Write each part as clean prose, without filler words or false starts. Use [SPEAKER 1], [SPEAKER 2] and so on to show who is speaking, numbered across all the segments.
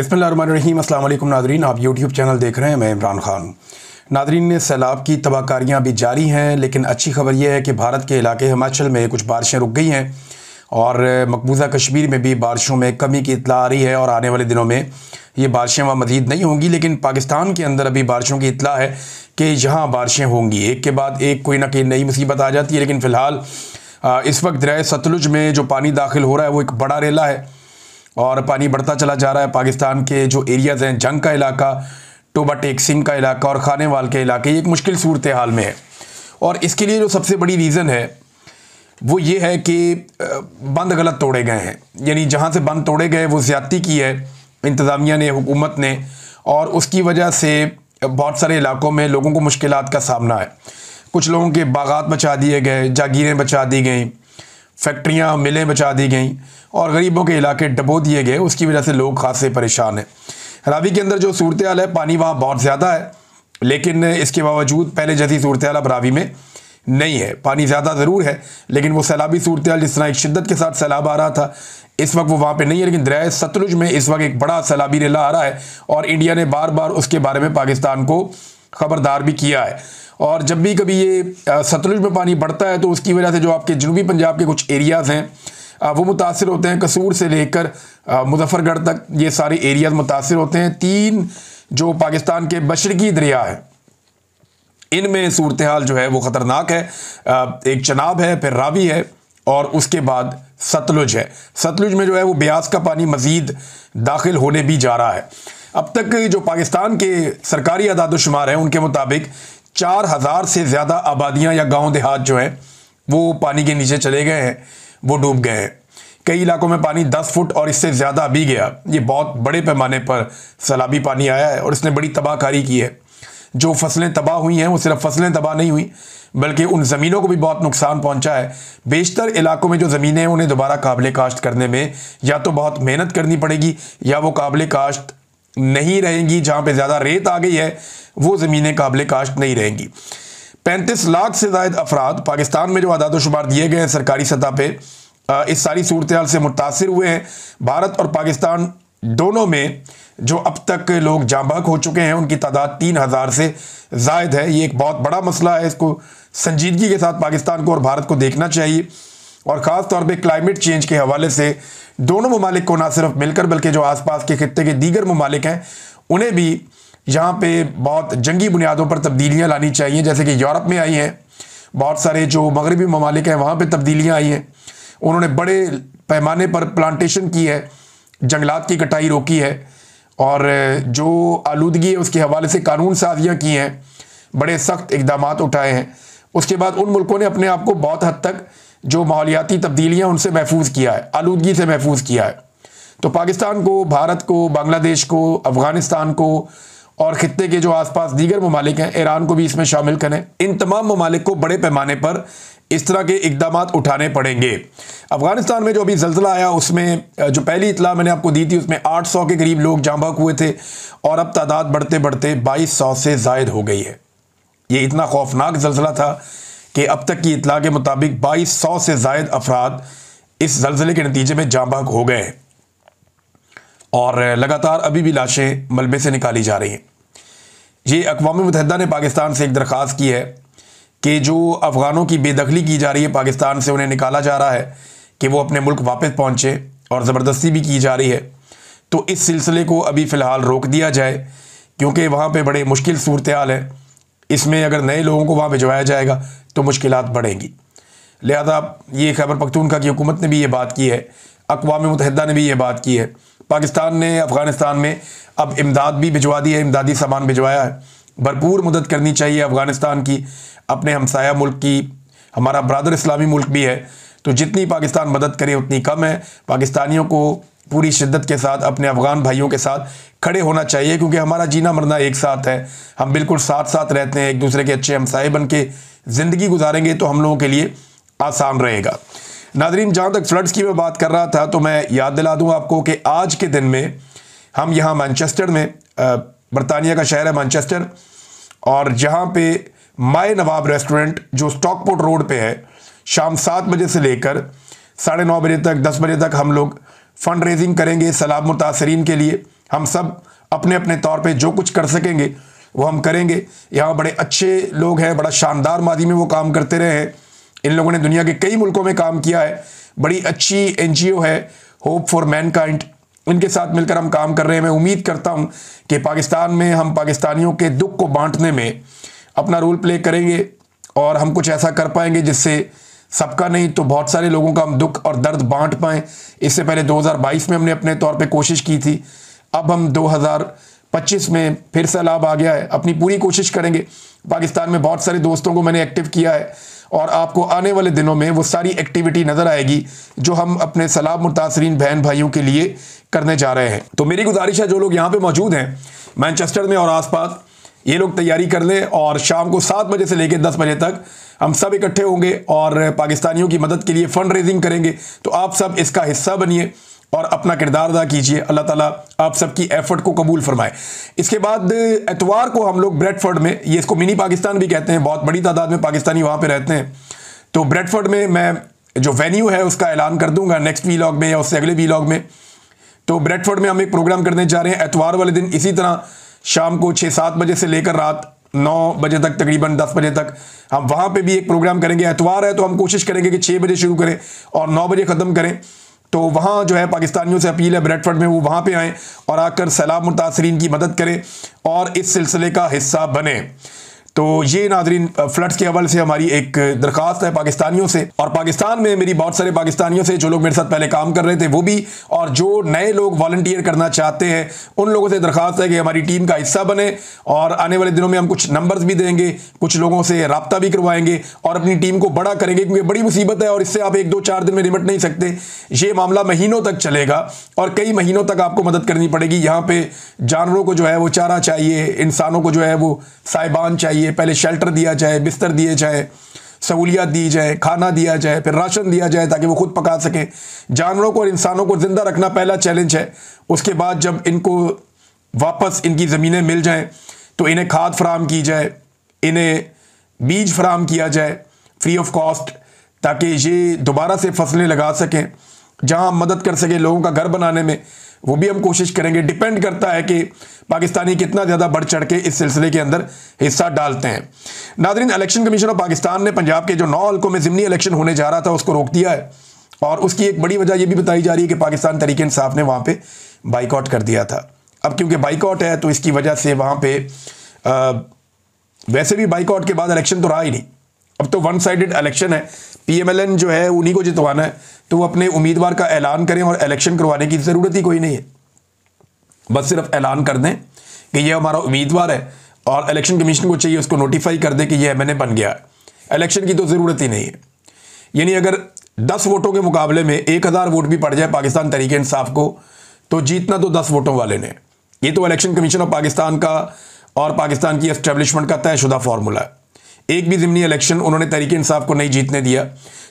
[SPEAKER 1] बिस्मिल्लाहिर्रहमानिर्रहीम। अस्सलाम वालेकुम नादरीन, आप यूट्यूब चैनल देख रहे हैं, मैं इमरान खान। नादरीन, सैलाब की तबाहकारियाँ अभी जारी हैं, लेकिन अच्छी खबर यह है कि भारत के इलाके हिमाचल में कुछ बारिशें रुक गई हैं और मकबूजा कश्मीर में भी बारिशों में कमी की इत्तला आ रही है और आने वाले दिनों में ये बारिशें वहाँ मज़ीद नहीं होंगी। लेकिन पाकिस्तान के अंदर अभी बारिशों की इत्तला है कि यहाँ बारिशें होंगी, एक के बाद एक कोई ना कोई नई मुसीबत आ जाती है। लेकिन फ़िलहाल इस वक्त दरिया सतलुज में जो पानी दाखिल हो रहा है वो एक बड़ा रेला है और पानी बढ़ता चला जा रहा है। पाकिस्तान के जो एरियाज़ हैं, जंग का इलाका, टोबा टेक सिंह का इलाका और खानेवाल के इलाके, ये एक मुश्किल सूरत हाल में है। और इसके लिए जो सबसे बड़ी रीज़न है वो ये है कि बंद गलत तोड़े गए हैं, यानी जहाँ से बंद तोड़े गए वो ज़्यादती की है इंतज़ामिया ने, हुकूमत ने, और उसकी वजह से बहुत सारे इलाकों में लोगों को मुश्किलात का सामना है। कुछ लोगों के बागात बचा दिए गए, जागीरें बचा दी गई, फैक्ट्रियाँ मिलें बचा दी गई और गरीबों के इलाके डबो दिए गए। उसकी वजह से लोग खासे परेशान हैं। रावी के अंदर जो सूरत हाल है, पानी वहाँ बहुत ज़्यादा है, लेकिन इसके बावजूद पहले जैसी सूरत हाल अब रावी में नहीं है। पानी ज़्यादा ज़रूर है, लेकिन वो सैलाबी सूरत हाल जिस तरह एक शिद्दत के साथ सैलाब आ रहा था, इस वक्त वो वहाँ पे नहीं है। लेकिन दरिया सतलुज में इस वक्त एक बड़ा सैलाबी रेला आ रहा है और इंडिया ने बार बार उसके बारे में पाकिस्तान को ख़बरदार भी किया है। और जब भी कभी ये सतलुज में पानी बढ़ता है तो उसकी वजह से जो आपके जनूबी पंजाब के कुछ एरियाज़ हैं वो मुतासिर होते हैं। कसूर से लेकर मुजफ्फरगढ़ तक ये सारे एरियाज़ मुतासिर होते हैं। तीन जो पाकिस्तान के मशरकी दरिया हैं, इनमें सूरत हाल जो है वो ख़तरनाक है। एक चनाब है, फिर रावी है और उसके बाद सतलुज है। सतलुज में जो है वो ब्यास का पानी मज़ीद दाखिल होने भी जा रहा है। अब तक जो पाकिस्तान के सरकारी अदाद-ओ-शुमार हैं उनके मुताबिक 4000 से ज़्यादा आबादियाँ या गांव देहात जो हैं वो पानी के नीचे चले गए हैं, वो डूब गए हैं। कई इलाकों में पानी 10 फुट और इससे ज़्यादा भी गया। ये बहुत बड़े पैमाने पर सैलाबी पानी आया है और इसने बड़ी तबाहकारी की है। जो फसलें तबाह हुई हैं वो सिर्फ फसलें तबाह नहीं हुई, बल्कि उन ज़मीनों को भी बहुत नुकसान पहुंचा है। बेशतर इलाकों में जो ज़मीनें हैं उन्हें दोबारा काबिल काश्त करने में या तो बहुत मेहनत करनी पड़ेगी या वो काबिल काश्त नहीं रहेंगी। जहाँ पे ज़्यादा रेत आ गई है वो ज़मीनें काबिल काश्त नहीं रहेंगी। 35 लाख से ज़ायद अफराद पाकिस्तान में जो आदाद-ओ-शुमार दिए गए हैं सरकारी सतह पे, इस सारी सूरत हाल से मुतासिर हुए हैं। भारत और पाकिस्तान दोनों में जो अब तक लोग जाँ बहक हो चुके हैं उनकी तादाद 3000 से ज़ायद है। ये एक बहुत बड़ा मसला है, इसको संजीदगी के साथ पाकिस्तान को और भारत को देखना चाहिए। और ख़ास तौर पे क्लाइमेट चेंज के हवाले से दोनों ममालिक को ना सिर्फ मिलकर बल्कि जो आसपास के खित्ते के दीगर ममालिक हैं उन्हें भी यहाँ पे बहुत जंगी बुनियादों पर तब्दीलियाँ लानी चाहिए, जैसे कि यूरोप में आई हैं। बहुत सारे जो मगरबी ममालिक हैं वहाँ पे तब्दीलियाँ आई हैं। उन्होंने बड़े पैमाने पर प्लांटेशन की है, जंगलात की कटाई रोकी है और जो आलूदगी है उसके हवाले से कानून साजियाँ की हैं, बड़े सख्त इकदामात उठाए हैं। उसके बाद उन मुल्कों ने अपने आप को बहुत हद तक जो माहौलियाती तब्दीलियाँ उनसे महफूज किया है, आलूदगी से महफूज किया है। तो पाकिस्तान को, भारत को, बांग्लादेश को, अफ़गानिस्तान को और खित्ते के जो आसपास दीगर ममालिक हैं, ईरान को भी इसमें शामिल करें, इन तमाम ममालिक को बड़े पैमाने पर इस तरह के इकदामात उठाने पड़ेंगे। अफ़गानिस्तान में जो अभी ज़ल्ज़ला आया उसमें जो पहली इत्तला मैंने आपको दी थी उसमें 800 के करीब लोग जाँ बहक हुए थे और अब तादाद बढ़ते बढ़ते 2200 से ज़ायद हो गई है। ये इतना खौफनाक ज़ल्ज़ला था कि अब तक की इत्तला के मुताबिक 2200 से ज़ायद अफराद इस ज़ल्ज़ले के नतीजे में जाँ बहक हो गए हैं और लगातार अभी भी लाशें मलबे से निकाली जा रही हैं। ये अक़वाम मुत्तहिदा ने पाकिस्तान से एक दरख्वास्त की है कि जो अफ़गानों की बेदखली की जा रही है, पाकिस्तान से उन्हें निकाला जा रहा है कि वो अपने मुल्क वापस पहुँचे और ज़बरदस्ती भी की जा रही है, तो इस सिलसिले को अभी फ़िलहाल रोक दिया जाए क्योंकि वहाँ पे बड़े मुश्किल सूरत हाल है। इसमें अगर नए लोगों को वहाँ भिजवाया जाएगा तो मुश्किलात बढ़ेंगी। लिहाजा ये खैबर पख्तूनख्वा की हुकूमत ने भी ये बात की है, अक़वाम मुत्तहिदा ने भी ये बात की है। पाकिस्तान ने अफ़गानिस्तान में अब इमदाद भी भिजवा दी है, इमदादी सामान भिजवाया है। भरपूर मदद करनी चाहिए अफ़गानिस्तान की, अपने हमसाया मुल्क की। हमारा ब्रादर इस्लामी मुल्क भी है, तो जितनी पाकिस्तान मदद करे उतनी कम है। पाकिस्तानियों को पूरी शिद्दत के साथ अपने अफ़गान भाइयों के साथ खड़े होना चाहिए क्योंकि हमारा जीना मरना एक साथ है। हम बिल्कुल साथ साथ रहते हैं, एक दूसरे के अच्छे हमसाए बन के ज़िंदगी गुजारेंगे तो हम लोगों के लिए आसान रहेगा। नाज़रीन, जहाँ तक फ्लड्स की मैं बात कर रहा था तो मैं याद दिला दूँ आपको कि आज के दिन में हम यहाँ मैनचेस्टर में, बरतानिया का शहर है मैनचेस्टर, और जहाँ पे माए नवाब रेस्टोरेंट जो स्टॉकपोर्ट रोड पे है, शाम 7 बजे से लेकर 9:30 बजे तक, 10 बजे तक हम लोग फ़ंड रेजिंग करेंगे सैलाब मुतासरीन के लिए। हम सब अपने अपने तौर पे जो कुछ कर सकेंगे वो हम करेंगे। यहाँ बड़े अच्छे लोग हैं, बड़ा शानदार मादी में वो काम करते रहे हैं। इन लोगों ने दुनिया के कई मुल्कों में काम किया है। बड़ी अच्छी NGO है होप फॉर मैनकाइंड, इनके साथ मिलकर हम काम कर रहे हैं। मैं उम्मीद करता हूँ कि पाकिस्तान में हम पाकिस्तानियों के दुख को बांटने में अपना रोल प्ले करेंगे और हम कुछ ऐसा कर पाएंगे जिससे सबका नहीं तो बहुत सारे लोगों का हम दुख और दर्द बांट पाएँ। इससे पहले 2022 में हमने अपने तौर पे कोशिश की थी, अब हम 2025 में फिर सैलाब आ गया है, अपनी पूरी कोशिश करेंगे। पाकिस्तान में बहुत सारे दोस्तों को मैंने एक्टिव किया है और आपको आने वाले दिनों में वो सारी एक्टिविटी नज़र आएगी जो हम अपने सैलाब मुतासरीन बहन भाइयों के लिए करने जा रहे हैं। तो मेरी गुजारिश है जो लोग यहाँ पे मौजूद हैं मैनचेस्टर में और आसपास, ये लोग तैयारी कर लें और शाम को 7 बजे से लेकर 10 बजे तक हम सब इकट्ठे होंगे और पाकिस्तानियों की मदद के लिए फंड रेजिंग करेंगे। तो आप सब इसका हिस्सा बनिए और अपना किरदार अदा कीजिए। अल्लाह ताला आप सबकी एफर्ट को कबूल फरमाए। इसके बाद एतवार को हम लोग ब्रेडफोर्ड में, ये इसको मिनी पाकिस्तान भी कहते हैं, बहुत बड़ी तादाद में पाकिस्तानी वहाँ पे रहते हैं, तो ब्रेडफोर्ड में मैं जो वेन्यू है उसका ऐलान कर दूंगा नेक्स्ट वीलॉग में या उससे अगले वीलॉग में। तो ब्रेडफोर्ड में हम एक प्रोग्राम करने जा रहे हैं एतवार वाले दिन, इसी तरह शाम को 6-7 बजे से लेकर रात 9 बजे तक, तकरीबन 10 बजे तक हम वहाँ पे भी एक प्रोग्राम करेंगे। एतवार है तो हम कोशिश करेंगे कि 6 बजे शुरू करें और 9 बजे ख़त्म करें। तो वहाँ जो है पाकिस्तानियों से अपील है ब्रेडफोर्ड में वो वहाँ पे आएँ और आकर सैलाब मुतासरीन की मदद करें और इस सिलसिले का हिस्सा बने। तो ये नाजरीन फ्लड्स के हवाले से हमारी एक दरख्वास्त है पाकिस्तानियों से, और पाकिस्तान में मेरी बहुत सारे पाकिस्तानियों से जो लोग मेरे साथ पहले काम कर रहे थे वो भी, और जो नए लोग वॉलंटियर करना चाहते हैं उन लोगों से दरख्वास्त है कि हमारी टीम का हिस्सा बने। और आने वाले दिनों में हम कुछ नंबर्स भी देंगे, कुछ लोगों से रब्ता भी करवाएंगे और अपनी टीम को बड़ा करेंगे, क्योंकि बड़ी मुसीबत है और इससे आप 1-2-4 दिन में निपट नहीं सकते। ये मामला महीनों तक चलेगा और कई महीनों तक आपको मदद करनी पड़ेगी। यहाँ पे जानवरों को जो है वो चारा चाहिए, इंसानों को जो है वो साहिबान चाहिए, पहले शेल्टर दिया जाए, बिस्तर दिए जाए, सहूलियत दी जाए, खाना दिया जाए, फिर राशन दिया जाए ताकि वो खुद पका सकें। जानवरों को और इंसानों को जिंदा रखना पहला चैलेंज है। उसके बाद जब इनको वापस इनकी ज़मीनें मिल जाएं तो इन्हें खाद फराम की जाए, इन्हें बीज फराम किया जाए फ्री ऑफ कॉस्ट, ताकि ये दोबारा से फसलें लगा सकें। जहां मदद कर सके लोगों का घर बनाने में वो भी हम कोशिश करेंगे। डिपेंड करता है कि पाकिस्तानी कितना ज़्यादा बढ़ चढ़ के इस सिलसिले के अंदर हिस्सा डालते हैं। नाज़रीन, इलेक्शन कमीशन ऑफ पाकिस्तान ने पंजाब के जो 9 हल्कों में ज़िमनी इलेक्शन होने जा रहा था उसको रोक दिया है, और उसकी एक बड़ी वजह यह भी बताई जा रही है कि पाकिस्तान तहरीक इंसाफ ने वहाँ पे बाइकआउट कर दिया था। अब क्योंकि बाइकआउट है तो इसकी वजह से वहाँ पे वैसे भी बाइकआउट के बाद इलेक्शन तो रहा ही नहीं, अब तो वन साइडेड इलेक्शन है। PMLN जो है उन्हीं को जितवाना है, तो वो अपने उम्मीदवार का ऐलान करें और इलेक्शन करवाने की ज़रूरत ही कोई नहीं है। बस सिर्फ ऐलान कर दें कि ये हमारा उम्मीदवार है और इलेक्शन कमीशन को चाहिए उसको नोटिफाई कर दे कि ये MNA बन गया है। इलेक्शन की तो ज़रूरत ही नहीं है। यानी अगर 10 वोटों के मुकाबले में 1000 वोट भी पड़ जाए पाकिस्तान तहरीक इंसाफ को, तो जीतना तो 10 वोटों वाले ने। ये तो इलेक्शन कमीशन ऑफ पाकिस्तान का और पाकिस्तान की एस्टेब्लिशमेंट का तयशुदा फार्मूला है। एक भी ज़िमनी इलेक्शन उन्होंने तहरीक इंसाफ को नहीं जीतने दिया।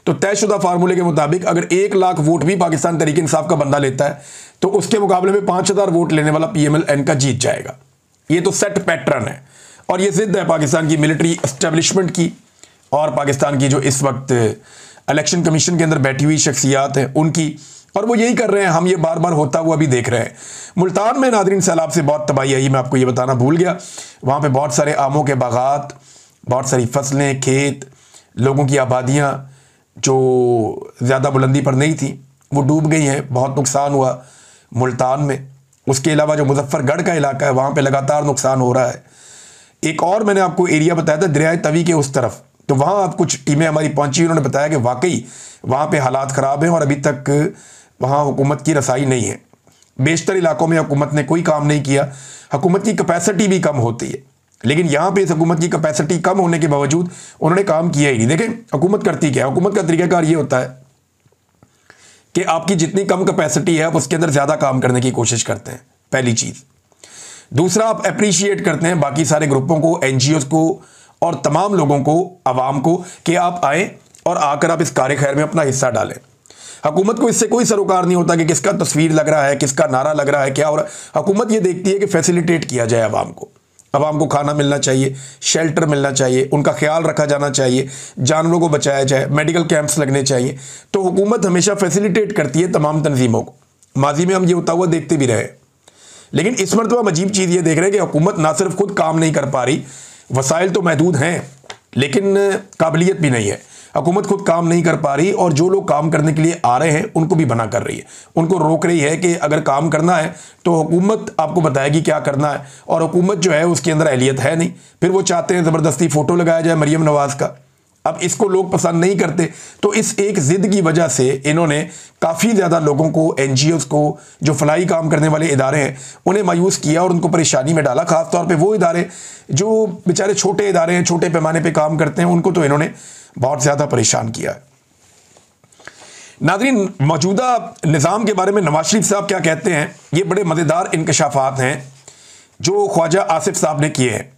[SPEAKER 1] तो तयशुदा फार्मूले के मुताबिक अगर 1 लाख वोट भी पाकिस्तान तहरीक इंसाफ का बंदा लेता है तो उसके मुकाबले में 5000 वोट लेने वाला PMLN का जीत जाएगा। ये तो सेट पैटर्न है और ये जिद है पाकिस्तान की मिलिट्री एस्टेब्लिशमेंट की और पाकिस्तान की जो इस वक्त इलेक्शन कमीशन के अंदर बैठी हुई शख्सियात हैं उनकी, और वो यही कर रहे हैं। हम ये बार बार होता हुआ भी देख रहे हैं। मुल्तान में नादरीन सैलाब से बहुत तबाही आई, मैं आपको ये बताना भूल गया। वहाँ पे बहुत सारे आमों के बागात, बहुत सारी फसलें, खेत, लोगों की आबादियाँ जो ज़्यादा बुलंदी पर नहीं थी वो डूब गई हैं। बहुत नुकसान हुआ मुल्तान में। उसके अलावा जो मुजफ्फरगढ़ का इलाका है वहाँ पे लगातार नुकसान हो रहा है। एक और मैंने आपको एरिया बताया था दरियाए तवी के उस तरफ, तो वहाँ अब कुछ टीमें हमारी पहुँची, उन्होंने बताया कि वाकई वहाँ पे हालात ख़राब हैं और अभी तक वहाँ हुकूमत की रसाई नहीं है। बेशतर इलाकों में हुकूमत ने कोई काम नहीं किया। हुकूमत की कैपेसिटी भी कम होती है, लेकिन यहाँ पे इस हुकूमत की कैपेसिटी कम होने के बावजूद उन्होंने काम किया ही नहीं। देखें हुकूमत करती क्या है, हुकूमत का तरीकाकार ये होता है कि आपकी जितनी कम कैपेसिटी है आप उसके अंदर ज़्यादा काम करने की कोशिश करते हैं, पहली चीज़। दूसरा, आप अप्रिशिएट करते हैं बाकी सारे ग्रुपों को, NGOs को और तमाम लोगों को, आवाम को, कि आप आए और आकर आप इस कार्य खैर में अपना हिस्सा डालें। हुकूमत को इससे कोई सरोकार नहीं होता कि किसका तस्वीर लग रहा है, किसका नारा लग रहा है, क्या हो रहा है। हुकूमत ये देखती है कि फैसिलिटेट किया जाए आवाम को खाना मिलना चाहिए, शेल्टर मिलना चाहिए, उनका ख्याल रखा जाना चाहिए, जानवरों को बचाया जाए, मेडिकल कैंप्स लगने चाहिए। तो हुकूमत हमेशा फैसिलिटेट करती है तमाम तंजीमों को। माजी में हम ये होता हुआ देखते भी रहे लेकिन इस मरतबा हम अजीब चीज़ ये देख रहे हैं कि हुकूमत ना सिर्फ खुद काम नहीं कर पा रही, वसाइल तो महदूद हैं लेकिन काबिलियत भी नहीं है। हुकूमत खुद काम नहीं कर पा रही और जो लोग काम करने के लिए आ रहे हैं उनको भी मना कर रही है, उनको रोक रही है कि अगर काम करना है तो हुकूमत आपको बताएगी क्या करना है, और हुकूमत जो है उसके अंदर अहलियत है नहीं। फिर वो चाहते हैं ज़बरदस्ती फ़ोटो लगाया जाए मरीम नवाज़ का। अब इसको लोग पसंद नहीं करते, तो इस एक ज़िद की वजह से इन्होंने काफ़ी ज़्यादा लोगों को, NGOs को, जो फलाई काम करने वाले इदारे हैं, उन्हें मायूस किया और उनको परेशानी में डाला। ख़ास तौर पे वो इदारे जो बेचारे छोटे इदारे हैं, छोटे पैमाने पे काम करते हैं, उनको तो इन्होंने बहुत ज़्यादा परेशान किया है। नाज़रीन, मौजूदा निज़ाम के बारे में नवाज शरीफ साहब क्या कहते हैं, ये बड़े मज़ेदार इंकशाफात हैं जो ख्वाजा आसिफ साहब ने किए हैं।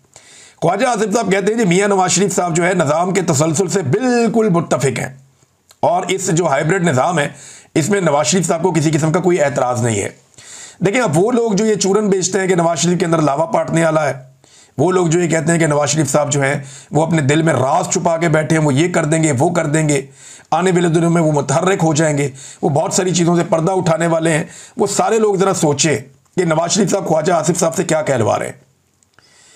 [SPEAKER 1] ख्वाजा आसिफ साहब कहते हैं कि मियाँ नवाज शरीफ साहब जो है निज़ाम के तसलसल से बिल्कुल मुत्तफिक हैं और इस जो हाइब्रिड निज़ाम है इसमें नवाज शरीफ साहब को किसी किस्म का कोई एतराज़ नहीं है। देखिए, अब वो लोग जो ये चूरन बेचते हैं कि नवाज शरीफ के अंदर लावा पाटने वाला है, वो लोग जो ये कहते हैं कि नवाज शरीफ साहब जो हैं वो अपने दिल में राज छुपा के बैठे हैं, वो ये कर देंगे, वो कर देंगे, आने वाले दिनों में वो मुतहर्रिक हो जाएंगे, वो बहुत सारी चीज़ों से पर्दा उठाने वाले हैं, वो सारे लोग ज़रा सोचें कि नवाज शरीफ साहब ख्वाजा आसिफ साहब से क्या कहलवा रहे हैं।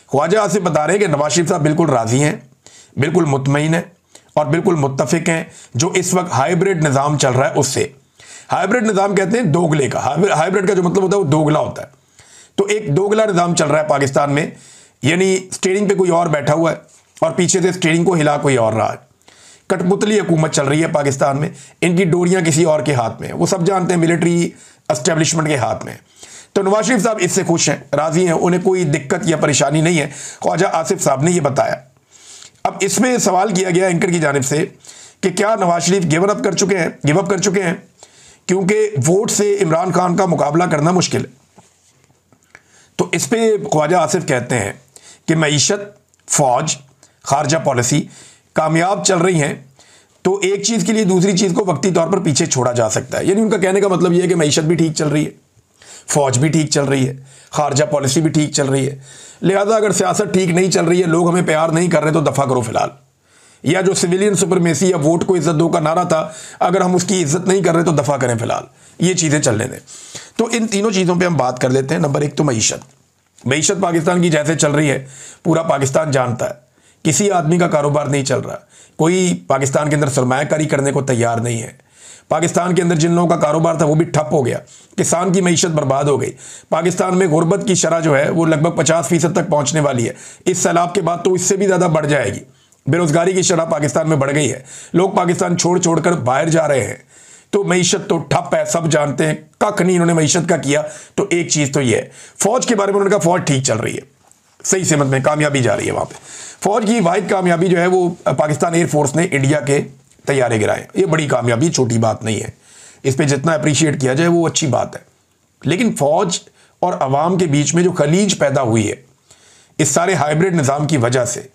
[SPEAKER 1] ख्वाजा आसिफ बता रहे हैं कि नवाज शरीफ साहब बिल्कुल राज़ी हैं, बिल्कुल मुतमईन हैं और बिल्कुल मुत्तफिक हैं जो इस वक्त हाइब्रिड निज़ाम चल रहा है उससे। हाइब्रिड निज़ाम कहते हैं दोगले का, हाइब्रिड का जो मतलब होता है वो दोगला होता है। तो एक दोगला निज़ाम चल रहा है पाकिस्तान में, यानी स्टीयरिंग पे कोई और बैठा हुआ है और पीछे से स्टीयरिंग को हिला कोई और रहा है। कठपुतली हुकूमत चल रही है पाकिस्तान में, इनकी डोरियां किसी और के हाथ में है, वो सब जानते हैं मिलिट्री एस्टेब्लिशमेंट के हाथ में। तो नवाज शरीफ साहब इससे खुश हैं, राजी हैं, उन्हें कोई दिक्कत या परेशानी नहीं है। ख्वाजा आसिफ साहब ने यह बताया। अब इसमें सवाल किया गया एंकर की जानिब से कि क्या नवाज शरीफ गिव अप कर चुके हैं क्योंकि वोट से इमरान खान का मुकाबला करना मुश्किल है। तो इस पर ख्वाजा आसिफ कहते हैं कि मईशत, फौज, खारजा पॉलिसी कामयाब चल रही हैं तो एक चीज़ के लिए दूसरी चीज़ को वक्ती तौर पर पीछे छोड़ा जा सकता है। यानी उनका कहने का मतलब यह है कि मईशत भी ठीक चल रही है, फौज भी ठीक चल रही है, खारजा पॉलिसी भी ठीक चल रही है, लिहाजा अगर सियासत ठीक नहीं चल रही है, लोग हमें प्यार नहीं कर रहे तो दफ़ा करो फिलहाल। या जो सिविलियन सुपरमेसी या वोट को इज्जत दो का नारा था, अगर हम उसकी इज्जत नहीं कर रहे तो दफ़ा करें फिलहाल, ये चीज़ें चलने दें। तो इन तीनों चीज़ों पर हम बात कर लेते हैं। नंबर एक तो मईशत पाकिस्तान की जैसे चल रही है पूरा पाकिस्तान जानता है, किसी आदमी का कारोबार नहीं चल रहा, कोई पाकिस्तान के अंदर सरमायाकारी करने को तैयार नहीं है। पाकिस्तान के अंदर जिन लोगों का कारोबार था वो भी ठप हो गया, किसान की मईशत बर्बाद हो गई। पाकिस्तान में गुर्बत की शरह जो है वो लगभग 50% तक पहुंचने वाली है। इस सैलाब के बाद तो इससे भी ज़्यादा बढ़ जाएगी। बेरोजगारी की शरह पाकिस्तान में बढ़ गई है, लोग पाकिस्तान छोड़ कर बाहर जा रहे हैं। तो मईशत तो ठप है, सब जानते हैं, कख नहीं इन्होंने मईशत का किया। तो एक चीज़ तो ये है। फौज के बारे में उन्होंने कहा फौज ठीक चल रही है, सही सेमत में कामयाबी जा रही है। वहाँ पर फौज की वाहिद कामयाबी जो है वो पाकिस्तान एयरफोर्स ने इंडिया के तैयारे गिराए। ये बड़ी कामयाबी, छोटी बात नहीं है, इस पे जितना अप्रिशिएट किया जाए वो अच्छी बात है। लेकिन फौज और अवाम के बीच में जो खलीज पैदा हुई है इस सारे हाइब्रिड निज़ाम की वजह से,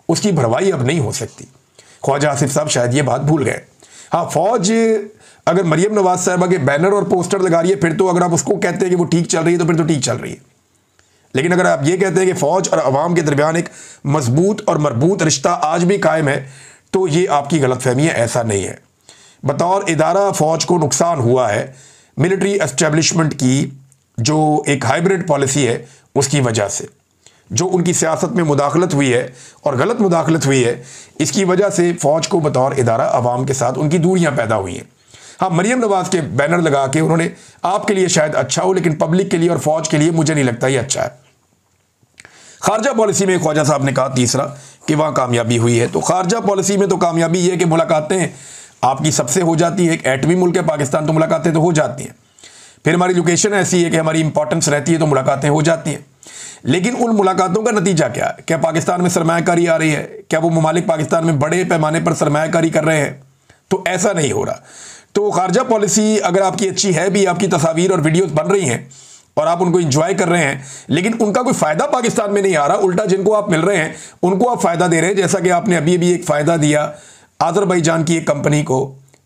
[SPEAKER 1] उसकी भरवाई अब नहीं हो सकती। ख्वाजा आसिफ साहब शायद ये बात भूल गए। हाँ, फौज अगर मरीम नवाज साहबा के बैनर और पोस्टर लगा रही है फिर तो, अगर आप उसको कहते हैं कि वो ठीक चल रही है तो फिर तो ठीक चल रही है। लेकिन अगर आप ये कहते हैं कि फौज और अवाम के दरमियान एक मजबूत और मरबूत रिश्ता आज भी कायम है, तो ये आपकी गलतफहमी है, ऐसा नहीं है। बतौर इदारा फौज को नुकसान हुआ है मिलिट्री एस्टेब्लिशमेंट की जो एक हाइब्रिड पॉलिसी है उसकी वजह से, जो उनकी सियासत में मुदाखलत हुई है और गलत मुदाखलत हुई है, इसकी वजह से फ़ौज को बतौर इदारा अवाम के साथ उनकी दूरियां पैदा हुई हैं। हाँ, मरीम नवाज के बैनर लगा के उन्होंने, आपके लिए शायद अच्छा हो लेकिन पब्लिक के लिए और फौज के लिए मुझे नहीं लगता ये अच्छा है। खारजा पॉलिसी में ख्वाजा साहब ने कहा तीसरा कि वहाँ कामयाबी हुई है। तो खारजा पॉलिसी में तो कामयाबी ये है कि मुलाकातें आपकी सबसे हो जाती है। एक एटमी मुल्क है पाकिस्तान, तो मुलाकातें तो हो जाती हैं। फिर हमारी लोकेशन ऐसी है कि हमारी इंपॉर्टेंस रहती है तो मुलाकातें हो जाती हैं। लेकिन उन मुलाकातों का नतीजा क्या है? क्या पाकिस्तान में सरमायाकारी आ रही है? क्या वो ममालिक पाकिस्तान में बड़े पैमाने पर सरमायाकारी कर रहे हैं? तो ऐसा नहीं हो रहा। तो खारजा पॉलिसी अगर आपकी अच्छी है भी, आपकी तस्वीर और वीडियोस बन रही हैं और आप उनको एंजॉय कर रहे हैं, लेकिन उनका कोई फ़ायदा पाकिस्तान में नहीं आ रहा, उल्टा जिनको आप मिल रहे हैं उनको आप फ़ायदा दे रहे हैं। जैसा कि आपने अभी अभी एक फ़ायदा दिया अज़रबैजान की एक कंपनी को,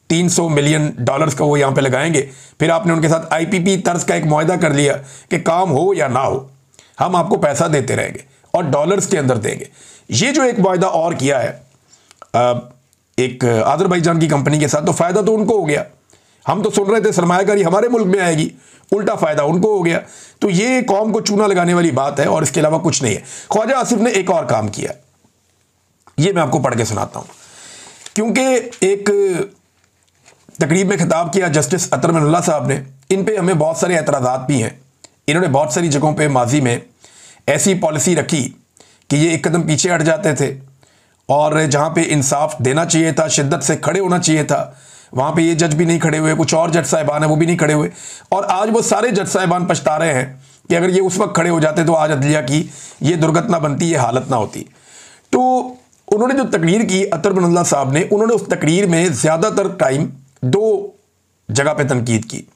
[SPEAKER 1] $300 मिलियन का वो यहाँ पे लगाएंगे। फिर आपने उनके साथ IPP तर्ज का एक मुआहदा कर लिया कि काम हो या ना हो हम आपको पैसा देते रहेंगे और डॉलर्स के अंदर देंगे। ये जो एक मुआहदा और किया है एक अज़रबैजान की कंपनी के साथ, तो फ़ायदा तो उनको हो गया। हम तो सुन रहे थे सरमायाकारी हमारे मुल्क में आएगी, उल्टा फायदा उनको हो गया। तो ये कौम को चूना लगाने वाली बात है और इसके अलावा कुछ नहीं है। ख्वाजा आसिफ ने एक और काम किया, ये मैं आपको पढ़ के सुनाता हूं, क्योंकि एक तकरीब में खिताब किया जस्टिस अतर मिनुल्लाह साहब ने। इन पे हमें बहुत सारे एतराज़ात भी हैं। इन्होंने बहुत सारी जगहों पे माजी में ऐसी पॉलिसी रखी कि ये एक कदम पीछे हट जाते थे और जहाँ पे इंसाफ देना चाहिए था, शिद्दत से खड़े होना चाहिए था, वहाँ पे ये जज भी नहीं खड़े हुए, कुछ और जज साहिबान हैं वो भी नहीं खड़े हुए। और आज वो सारे जज साहिबान पछता रहे हैं कि अगर ये उस वक्त खड़े हो जाते तो आज अदलिया की ये दुर्घटना बनती, ये हालत ना होती। तो उन्होंने जो तकरीर की अतर मिनुल्लाह साहब ने, उन्होंने उस तकरीर में ज़्यादातर टाइम दो जगह पे तनकीद की।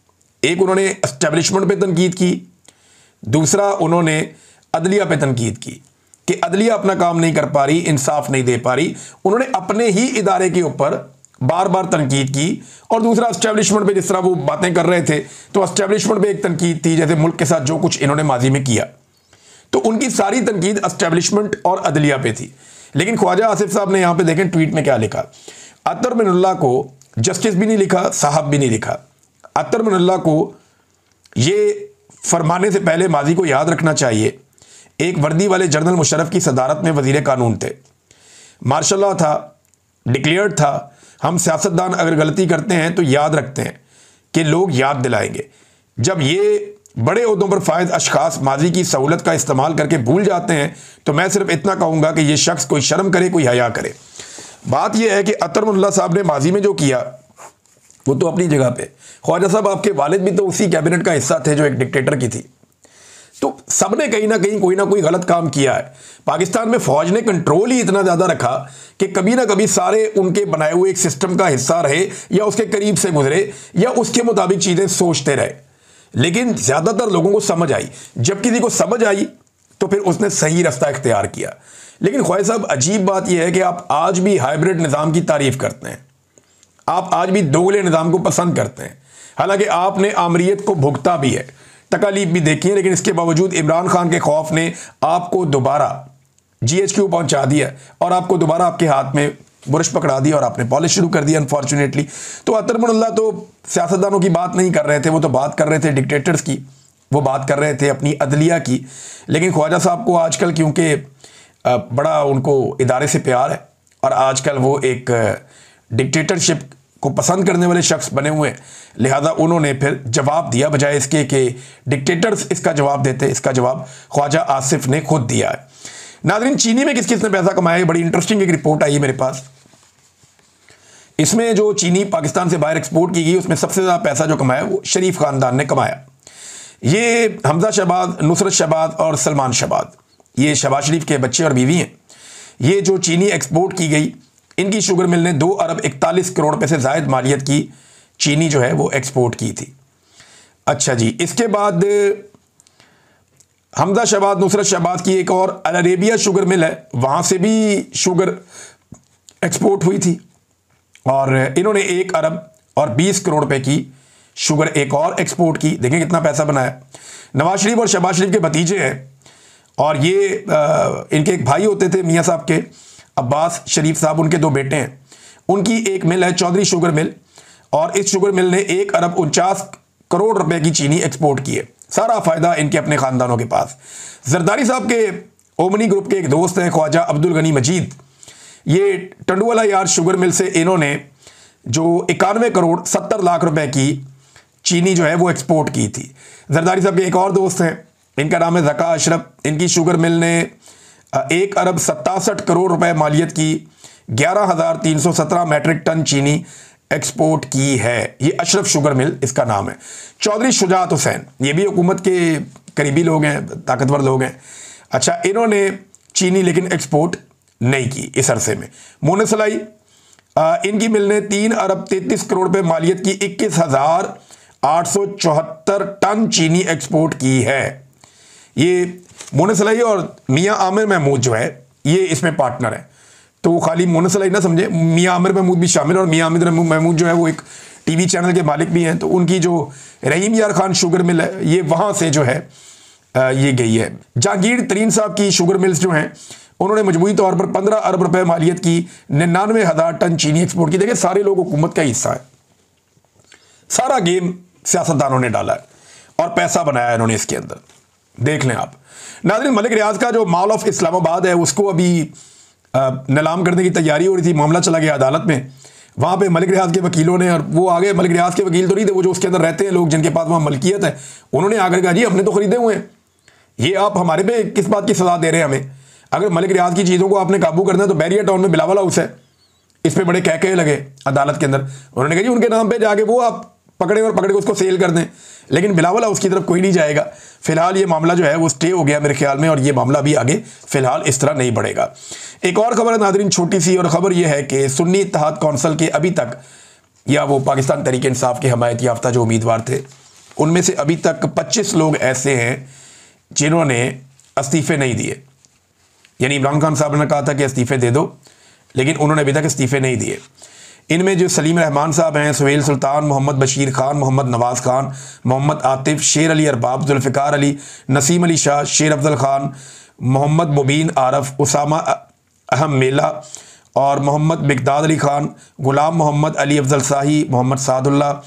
[SPEAKER 1] एक उन्होंने एस्टेब्लिशमेंट पे तनकीद की, दूसरा उन्होंने अदलिया पे तनकीद की कि अदलिया अपना काम नहीं कर पा रही, इंसाफ नहीं दे पा रही। उन्होंने अपने ही इदारे के ऊपर बार बार तनकीद की। और दूसरा एस्टेब्लिशमेंट पे जिस तरह वो बातें कर रहे थे, तो एस्टेब्लिशमेंट पे एक तनकीद थी, जैसे मुल्क के साथ जो कुछ इन्होंने माजी में किया, तो उनकी सारी तनकीद एस्टेब्लिशमेंट और अदलिया पे थी। लेकिन ख्वाजा आसिफ साहब ने यहां पे देखें ट्वीट में क्या लिखा। अतर मिनुल्लाह को जस्टिस भी नहीं लिखा, साहब भी नहीं लिखा। अतर मिनुल्लाह को ये फरमाने से पहले माजी को याद रखना चाहिए, एक वर्दी वाले जनरल मुशर्रफ की सदारत में वजीर कानून थे, मार्शल लॉ था, डिक्लेयर्ड था। हम सियासतदान अगर गलती करते हैं तो याद रखते हैं कि लोग याद दिलाएंगे। जब ये बड़े ओहदों पर फायद अशखास माजी की सहूलत का इस्तेमाल करके भूल जाते हैं, तो मैं सिर्फ इतना कहूँगा कि ये शख्स कोई शर्म करे, कोई हया करे। बात यह है कि अतर मिनुल्लाह साहब ने माजी में जो किया वो तो अपनी जगह पे। ख्वाजा साहब आपके वालिद भी तो उसी कैबिनेट का हिस्सा थे जो एक डिक्टेटर की थी। तो सबने कहीं ना कहीं कोई ना कोई गलत काम किया है। पाकिस्तान में फौज ने कंट्रोल ही इतना ज़्यादा रखा कि कभी ना कभी सारे उनके बनाए हुए एक सिस्टम का हिस्सा रहे या उसके करीब से गुजरे या उसके मुताबिक चीज़ें सोचते रहे। लेकिन ज़्यादातर लोगों को समझ आई। जब किसी को समझ आई तो फिर उसने सही रास्ता इख्तियार किया। लेकिन ख्वाजा साहब, अजीब बात यह है कि आप आज भी हाइब्रिड निज़ाम की तारीफ़ करते हैं, आप आज भी दोगले निज़ाम को पसंद करते हैं। हालांकि आपने आमरीत को भुगता भी है, तकालीफ भी देखी है, लेकिन इसके बावजूद इमरान खान के खौफ ने आपको दोबारा GHQ पहुंचा दिया और आपको दोबारा आपके हाथ में बुरश पकड़ा दी और आपने पॉलिश शुरू कर दी अनफॉर्चुनेटली। तो अतर मिनुल्लाह तो सियासतदानों की बात नहीं कर रहे थे, वो तो बात कर रहे थे डिक्टेटर्स की, वो बात कर रहे थे अपनी अदलिया की। लेकिन ख्वाजा साहब को आजकल क्योंकि बड़ा उनको इदारे से प्यार है और आजकल वो एक डिक्टेटरशिप को पसंद करने वाले शख्स बने हुए हैं, लिहाजा उन्होंने फिर जवाब दिया बजाय इसके कि डिक्टेटर्स इसका जवाब देते। इसका जवाब ख्वाजा आसिफ ने खुद दिया है। नाज़रीन, चीनी में किस किस ने पैसा कमाया है, बड़ी इंटरेस्टिंग एक रिपोर्ट आई है मेरे पास। इसमें जो चीनी पाकिस्तान से बाहर एक्सपोर्ट की गई उसमें सबसे ज़्यादा पैसा जो कमाया वो शरीफ ख़ानदान ने कमाया। ये हमजा शहबाज, नुसरत शहबाज और सलमान शहबाज, ये शहबाज शरीफ के बच्चे और बीवी हैं। ये जो चीनी एक्सपोर्ट की गई, इनकी शुगर मिल ने 2 अरब 41 करोड़ रुपए से ज़ायद मालियत की चीनी जो है वो एक्सपोर्ट की थी। अच्छा जी, इसके बाद हमजा शहबाज, नुसरत शहबाज की एक और अल अरेबिया शुगर मिल है, वहाँ से भी शुगर एक्सपोर्ट हुई थी और इन्होंने 1 अरब और 20 करोड़ रुपए की शुगर एक और एक्सपोर्ट की। देखें कितना पैसा बनाया। नवाज शरीफ और शहबाज शरीफ के भतीजे हैं और ये इनके एक भाई होते थे मियाँ साहब के, अब्बास शरीफ साहब, उनके 2 बेटे हैं। उनकी एक मिल है चौधरी शुगर मिल और इस शुगर मिल ने 1 अरब 49 करोड़ रुपए की चीनी एक्सपोर्ट की है। सारा फ़ायदा इनके अपने ख़ानदानों के पास। जरदारी साहब के ओमनी ग्रुप के एक दोस्त हैं ख्वाजा अब्दुल गनी मजीद, ये टंडुवाला यार्ड शुगर मिल से इन्होंने जो 91 करोड़ 70 लाख रुपए की चीनी जो है वो एक्सपोर्ट की थी। जरदारी साहब के एक और दोस्त हैं, इनका नाम है ज़का अशरफ। इनकी शुगर मिल ने 1 अरब 67 करोड़ रुपए मालियत की 11,317 मैट्रिक टन चीनी एक्सपोर्ट की है। ये अशरफ शुगर मिल इसका नाम है। चौधरी शुजात हुसैन, ये भी हुकूमत के करीबी लोग हैं, ताकतवर लोग हैं। अच्छा, इन्होंने चीनी लेकिन एक्सपोर्ट नहीं की इस अरसे में। मोनसलाई, इनकी मिल ने 3 अरब 33 करोड़ रुपए मालियत की 21,874 टन चीनी एक्सपोर्ट की है। ये मोनसलाई और मियाँ आमिर महमूद जो है ये इसमें पार्टनर है। तो खाली मोनसलाई ना समझे, मियाँ आमिर महमूद भी शामिल, और मियाँ आमिर महमूद जो है वो एक टीवी चैनल के मालिक भी हैं। तो उनकी जो रहीम यार खान शुगर मिल है ये वहाँ से जो है ये गई है। जहांगीर तरीन साहब की शुगर मिल्स जो हैं उन्होंने मजमूई तौर पर 15 अरब रुपए मालियत की 99,000 टन चीनी एक्सपोर्ट की। देखिए सारे लोग हुकूमत का हिस्सा है, सारा गेम सियासतदानों ने डाला है और पैसा बनाया इन्होंने इसके अंदर, देख लें आप। नाज़रीन, मलिक रियाज का जो मॉल ऑफ इस्लामाबाद है उसको अभी नीलाम करने की तैयारी हो रही थी, मामला चला गया अदालत में। वहाँ पे मलिक रियाज के वकीलों ने, और वो आगे मलिक रियाज के वकील तो नहीं थे, वो जो उसके अंदर रहते हैं लोग जिनके पास वहाँ मलकियत है, उन्होंने आकर कहा जी हमने तो खरीदे हुए हैं, ये आप हमारे पे किस बात की सजा दे रहे हैं हमें? अगर मलिक रियाज की चीज़ों को आपने काबू करना है तो बैरिया टाउन में बिलावल हाउस है, इस पर बड़े कह लगे अदालत के अंदर। उन्होंने कहा जी उनके नाम पे जाके वो आप पकड़े और पकड़ के उसको सेल कर दें, लेकिन बिलावल हाउस की तरफ कोई नहीं जाएगा। फिलहाल ये मामला जो है वो स्टे हो गया मेरे ख्याल में, और ये मामला भी आगे फिलहाल इस तरह नहीं बढ़ेगा। एक और खबर है नाज़रीन, छोटी सी, और ख़बर ये है कि सुन्नी इत्तेहाद कौंसिल के अभी तक, या वो पाकिस्तान तहरीक इंसाफ के हमायत याफ्ता जो उम्मीदवार थे, उनमें से अभी तक 25 लोग ऐसे हैं जिन्होंने इस्तीफ़े नहीं दिए। यानी इमरान खान साहब ने कहा था कि इस्तीफ़े दे दो, लेकिन उन्होंने अभी तक इस्तीफ़े नहीं दिए। इनमें जो सलीम रहमान साहब हैं, सुहेल सुल्तान, मोहम्मद बशीर खान, मोहम्मद नवाज़ खान, मोहम्मद आतिफ, शेर अली अरबाब, जुल्फ़िकार अली, नसीम अली शाह, शेर अफजल खान, मोहम्मद मुबीन आरफ, उसामा अहम मेला और मोहम्मद मिकदाद अली खान, गुलाम मोहम्मद अली अफजल शाही, मोहम्मद सादुल्ला,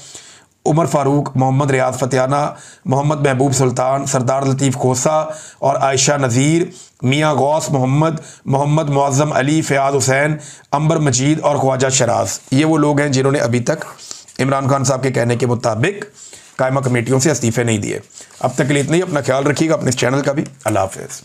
[SPEAKER 1] उमर फ़ारूक, मोहम्मद रियाज फतियाना, मोहम्मद महबूब सुल्तान, सरदार लतीफ़ खोसा और आयशा नज़ीर, मियाँ गौस मोहम्मद, मोहम्मद मुअज़्ज़म अली, फ़याज़ हुसैन, अंबर मजीद और ख्वाजा शराज। ये वो लोग हैं जिन्होंने अभी तक इमरान खान साहब के कहने के मुताबिक कायमा कमेटियों से इस्तीफ़े नहीं दिए। अब तक के लिए इतना ही। अपना ख्याल रखिएगा, अपने इस चैनल का भी। अल्लाह हाफ़िज़।